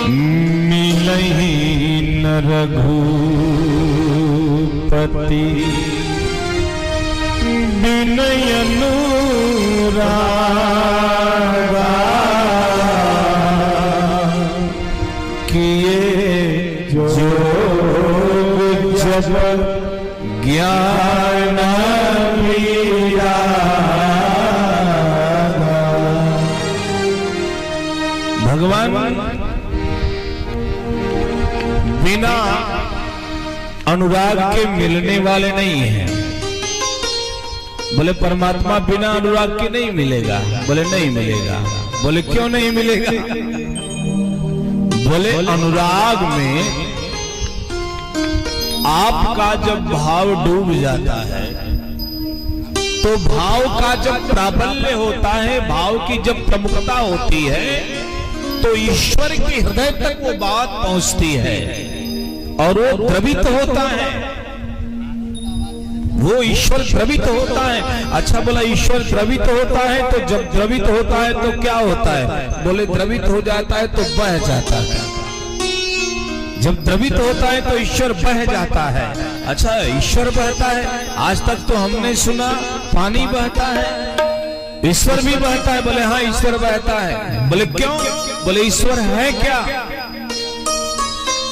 मिलहि न रघुपति बिनय अनुरागा किए जोग जप ज्ञान भगवान बिना अनुराग के मिलने वाले नहीं हैं। बोले परमात्मा बिना अनुराग के नहीं मिलेगा। बोले नहीं मिलेगा। बोले क्यों नहीं मिलेगा? बोले अनुराग में आपका जब भाव डूब जाता है तो भाव का जब प्राबल्य होता है, भाव की जब प्रमुखता होती है तो ईश्वर के हृदय तक वो बात पहुंचती है और वो द्रवित होता है। वो ईश्वर द्रवित होता है। अच्छा बोला ईश्वर द्रवित होता है तो जब द्रवित होता है तो क्या होता है? बोले द्रवित हो जाता है तो बह जाता है। जब द्रवित होता है तो ईश्वर बह जाता है। अच्छा ईश्वर बहता है? आज तक तो हमने सुना पानी बहता है, ईश्वर भी बहता है। बोले हाँ ईश्वर बहता है। बोले क्यों? बोले ईश्वर है क्या?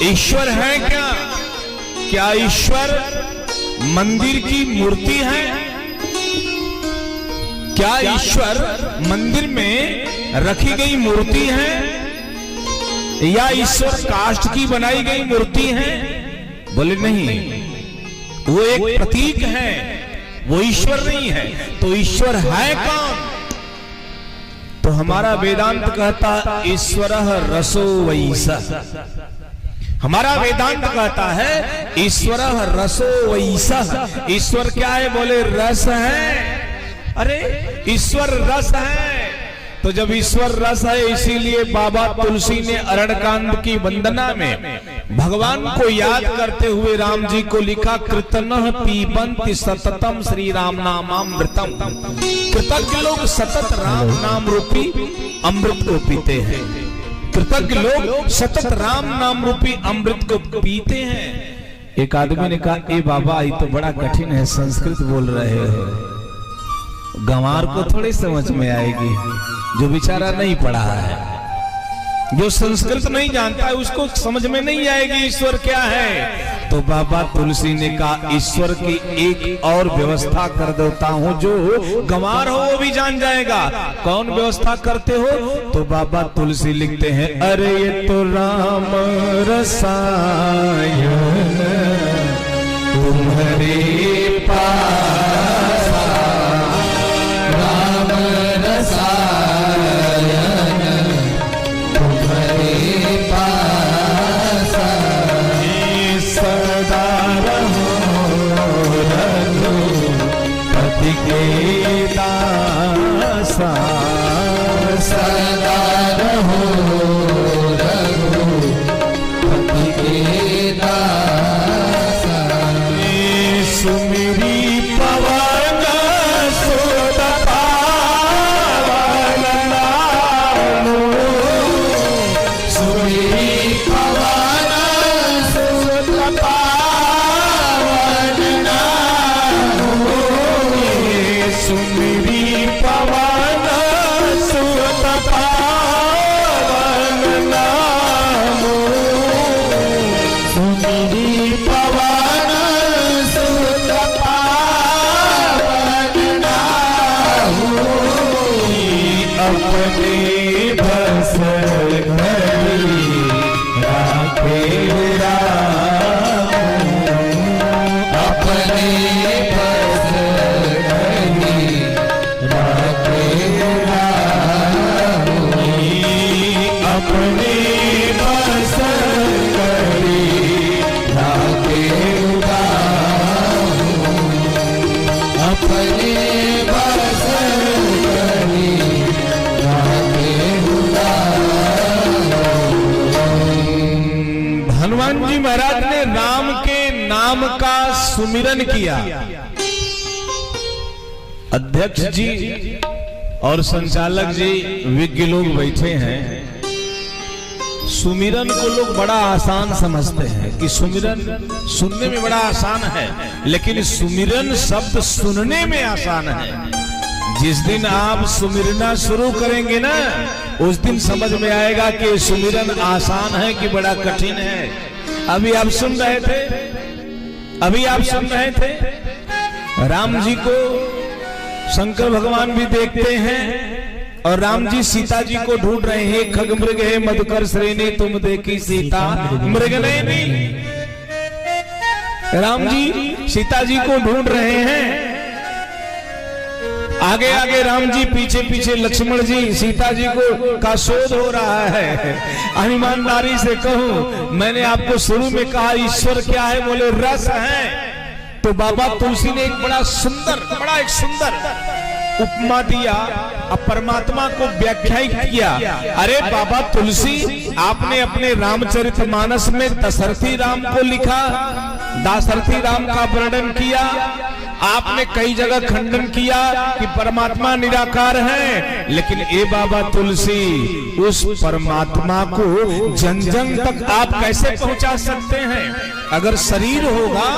ईश्वर है क्या? क्या ईश्वर मंदिर की मूर्ति है? क्या ईश्वर मंदिर में रखी गई मूर्ति है या ईश्वर काष्ठ की बनाई गई मूर्ति है? बोले नहीं, वो एक प्रतीक है, वो ईश्वर नहीं है। तो ईश्वर है कौन? तो हमारा वेदांत कहता ईश्वरः रसो वैसा। हमारा वेदांत कहता है ईश्वरः रसो वैसा। ईश्वर क्या है? बोले रस है। अरे ईश्वर रस है। तो जब ईश्वर रस है इसीलिए बाबा तुलसी ने अरणकांड की वंदना में भगवान को याद करते हुए राम जी को लिखा कृतनः पीबन्ति सततम श्री राम नामामृतम। कृतज्ञ लोग सतत राम नाम रूपी अमृत को पीते हैं। कृतज्ञ लोग सतत राम नाम रूपी अमृत को पीते हैं। एक आदमी ने कहा ए बाबा ये तो बड़ा कठिन है, संस्कृत बोल रहे हो, गंवार को थोड़ी समझ में आएगी। जो बेचारा नहीं पढ़ा है, जो संस्कृत नहीं जानता है, उसको समझ में नहीं आएगी ईश्वर क्या है। तो बाबा तुलसी ने कहा ईश्वर की एक और व्यवस्था कर देता हूं जो गंवार हो वो भी जान जाएगा। कौन व्यवस्था करते हो? तो बाबा तुलसी लिखते हैं अरे ये तो राम रसायन तुम्हारे पास, राम रसायन तुम्हारे पास, सदा रहो रघुपति के दासा, सदा रहो रघुपति के दासा। सुमिरी पवन सुत पावन नामो, सुमिरी पवन सुत पावन नामो, सुमिरी पवन सुत पावन नामो, सुमिरी पवन सुत पावन नामो। अपने बस घरी राखे राम, अपने बस घरी राखे राम, अपने बस घरी राखे राम, अपने बस घरी राखे राम। हनुमान जी महाराज ने राम के नाम का सुमिरन किया। अध्यक्ष जी और संचालक जी विज्ञ लोग बैठे हैं। सुमिरन को लोग बड़ा आसान समझते हैं कि सुमिरन सुनने में बड़ा आसान है, लेकिन सुमिरन शब्द सुनने में आसान है। जिस दिन आप सुमिरना शुरू करेंगे ना, उस दिन समझ में आएगा कि सुमिरन आसान है कि बड़ा कठिन है। अभी आप सुन रहे थे राम जी को शंकर भगवान भी देखते हैं, और राम जी सीता जी को ढूंढ रहे हैं। खग मृग है मधुकर श्रेणी, तुम देखी सीता मृग नहीं। राम जी सीता जी को ढूंढ रहे हैं, आगे आगे राम जी, पीछे पीछे लक्ष्मण जी। सीता जी को का शोध हो रहा है। ईमानदारी से कहूं, मैंने आपको शुरू में कहा ईश्वर क्या है, बोले रस है। तो बाबा तुलसी ने एक बड़ा एक सुंदर उपमा दिया, अब परमात्मा को व्याख्यायित किया। अरे बाबा तुलसी, आपने अपने रामचरितमानस में दशरथी राम को लिखा, दाशरथी राम का वर्णन किया। आपने कई जगह खंडन किया कि परमात्मा निराकार है, लेकिन ए बाबा तुलसी, उस परमात्मा को जन जन तक आप कैसे पहुंचा सकते हैं? अगर शरीर होगा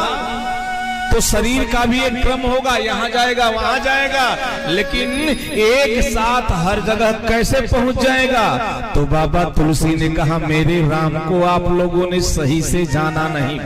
तो शरीर का भी एक क्रम होगा, यहाँ जाएगा वहां जाएगा, लेकिन एक साथ हर जगह कैसे पहुंच जाएगा? तो बाबा तुलसी ने कहा, मेरे राम को आप लोगों ने सही से जाना नहीं,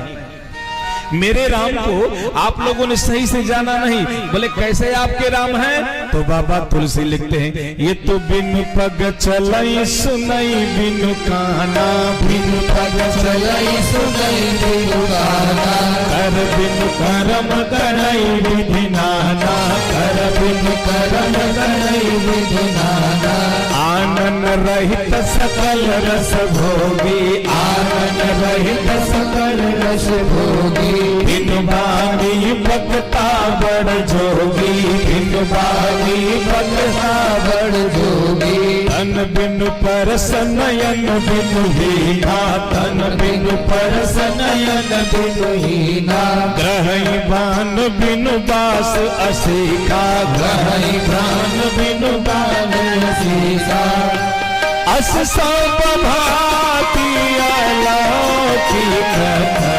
मेरे राम को आप लोगों ने सही से जाना नहीं। बोले कैसे आपके राम हैं? तो बाबा तुलसी लिखते हैं, ये तो बिनु पग चलई सुनई बिनु काना, बिनु पग चलई सुनई बिनु काना, कर बिनु करम करई विधि नाना, कर बिनु करम करई विधि नाना। आनन रहित सकल रस भोगी, आनन रहित सकल रस भोगी, बिनु बानी भक्ता बड़ जोगी, बिनु बानी भक्ता बड़ जोगी। तन बिनु परस नयन बिनु हीना, तन बिनु परस नयन बिनु हीना। ग्रहई बान बिनु बास असीका, ग्रहई बान बिनु बान असीका। अस सब भाती अलौकिक कथरा,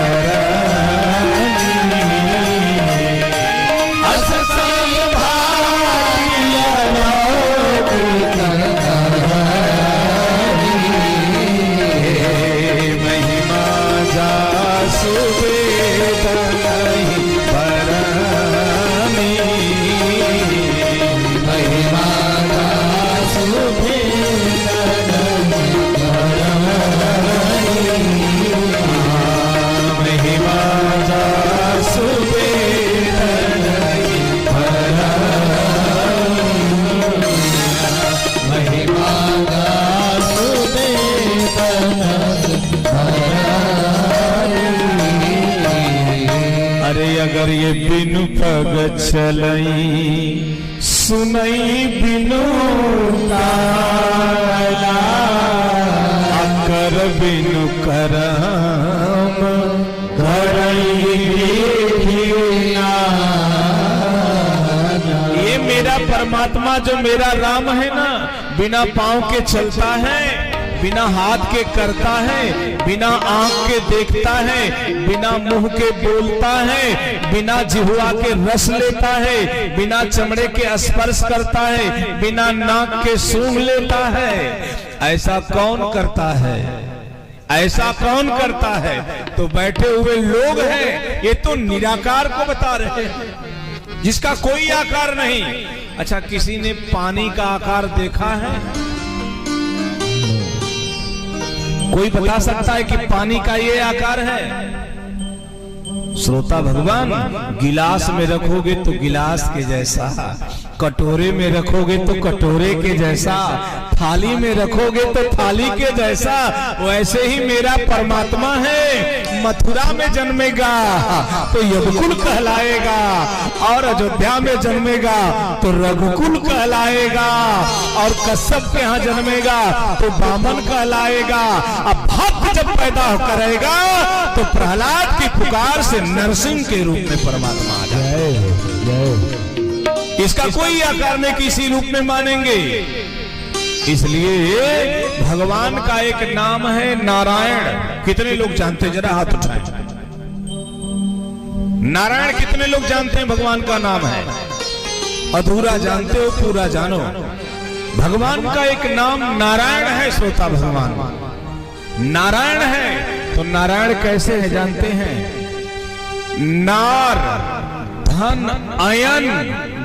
अगर ये बिनु पग चलई सुनई बिनु काला, अकर बिनु करम करई विधि। ये मेरा परमात्मा जो मेरा राम है ना, बिना पांव के चलता है, बिना हाथ के करता है, बिना आंख के देखता है, बिना मुंह के बोलता है, बिना जिह्वा के रस लेता है, बिना चमड़े के स्पर्श करता है, बिना नाक के सूंघ लेता है। ऐसा कौन करता है? ऐसा कौन करता है? तो बैठे हुए लोग हैं, ये तो निराकार को बता रहे हैं, जिसका कोई आकार नहीं। अच्छा, किसी ने पानी का आकार देखा है? कोई बता सकता है कि पानी का ये आकार है? श्रोता भगवान, गिलास में रखोगे तो गिलास के जैसा, कटोरे में रखोगे तो कटोरे के जैसा, थाली में रखोगे तो थाली के जैसा, वैसे ही मेरा परमात्मा है। मथुरा में जन्मेगा तो यदुकुल कहलाएगा, और अयोध्या में जन्मेगा तो रघुकुल कहलाएगा, और कश्यप के यहाँ जन्मेगा तो बामन कहलाएगा। अब भक्त जब पैदा करेगा तो प्रहलाद की पुकार से नरसिंह के रूप में परमात्मा आ जाए। इसका कोई आकार नहीं, किसी रूप में मानेंगे। इसलिए भगवान का एक नाम है नारायण। कितने लोग जानते हैं? जरा हाथ उठाएं। नारायण कितने लोग जानते हैं भगवान का नाम है? अधूरा जानते हो, पूरा जानो। भगवान का एक नाम नारायण है श्रोता भगवान। नारायण है तो नारायण कैसे है जानते हैं? नार धन अयन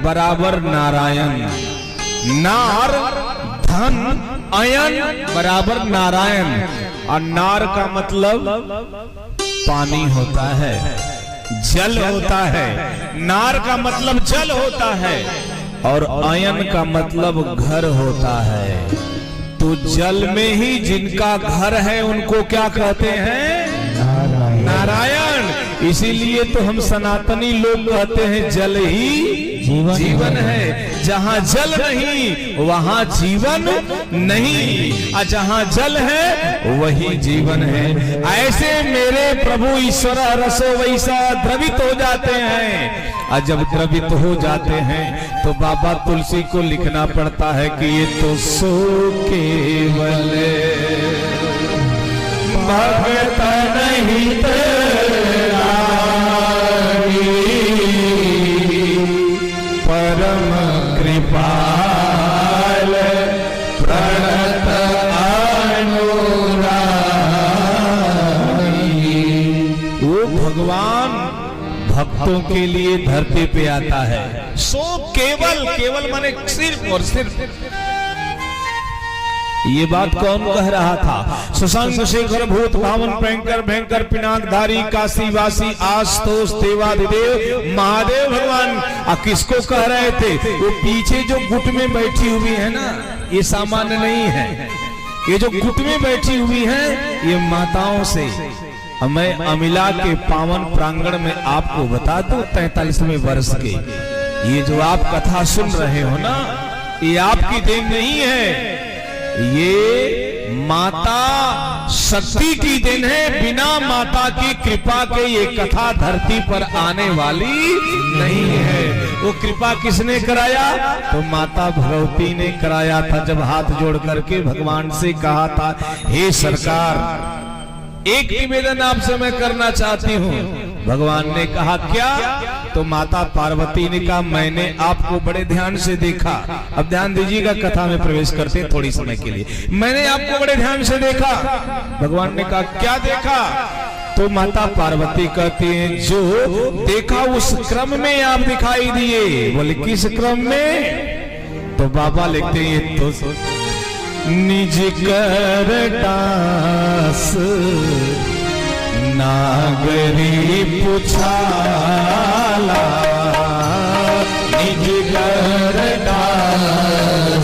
बराबर नारायण। नार धन अयन बराबर नारायण। और नार का मतलब पानी होता है, जल होता है। नार का मतलब जल होता है और अयन का मतलब घर होता है। तो जल में ही जिनका घर है उनको क्या कहते हैं? नारायण। इसीलिए तो हम सनातनी लोग कहते हैं जल ही जीवन है। जहां जल नहीं वहां जीवन नहीं, और जहां जल है वही जीवन है। ऐसे मेरे प्रभु ईश्वर रसो वैसा द्रवित हो जाते हैं। और जब द्रवित हो जाते हैं तो बाबा तुलसी को लिखना पड़ता है कि ये तो सो केवल भगत नहीं तेरा, परम कृपाल प्रणत अनुरागी। वो भगवान भक्तों के लिए धरती पे आता है। सो केवल, केवल माने सिर्फ और सिर्फ। ये बात कौन कह रहा था? सुशांत शेखर भूत भावन भयंकर भयंकर पिनाकधारी काशीवासी आशुतोष देवादिदेव महादेव भगवान। किसको कह रहे थे? वो पीछे जो गुट में बैठी हुई है ना, ये सामान्य नहीं है। ये जो गुट में बैठी हुई है ये माताओं से। मैं अमिला के पावन प्रांगण में आपको बता दूं, 43वें वर्ष के ये जो आप कथा सुन रहे हो ना, ये आपकी देन नहीं है, ये माता शक्ति की देन है। बिना माता की कृपा के ये कथा धरती पर आने वाली नहीं है। वो कृपा किसने कराया? तो माता भगवती ने कराया था। जब हाथ जोड़ करके भगवान से कहा था, हे सरकार एक निवेदन आपसे मैं करना चाहती हूँ। भगवान ने कहा क्या? तो माता पार्वती ने कहा मैंने आपको बड़े ध्यान से देखा। अब ध्यान दीजिएगा, कथा में प्रवेश करते हैं थोड़ी समय के लिए। मैंने आपको बड़े ध्यान से देखा। भगवान ने कहा क्या देखा? तो माता पार्वती कहती हैं जो देखा उस क्रम में आप दिखाई दिए। बोले किस क्रम में? तो बाबा लिखते हैं ये तो निज कर दास नागरी पुछाला, निज कर दास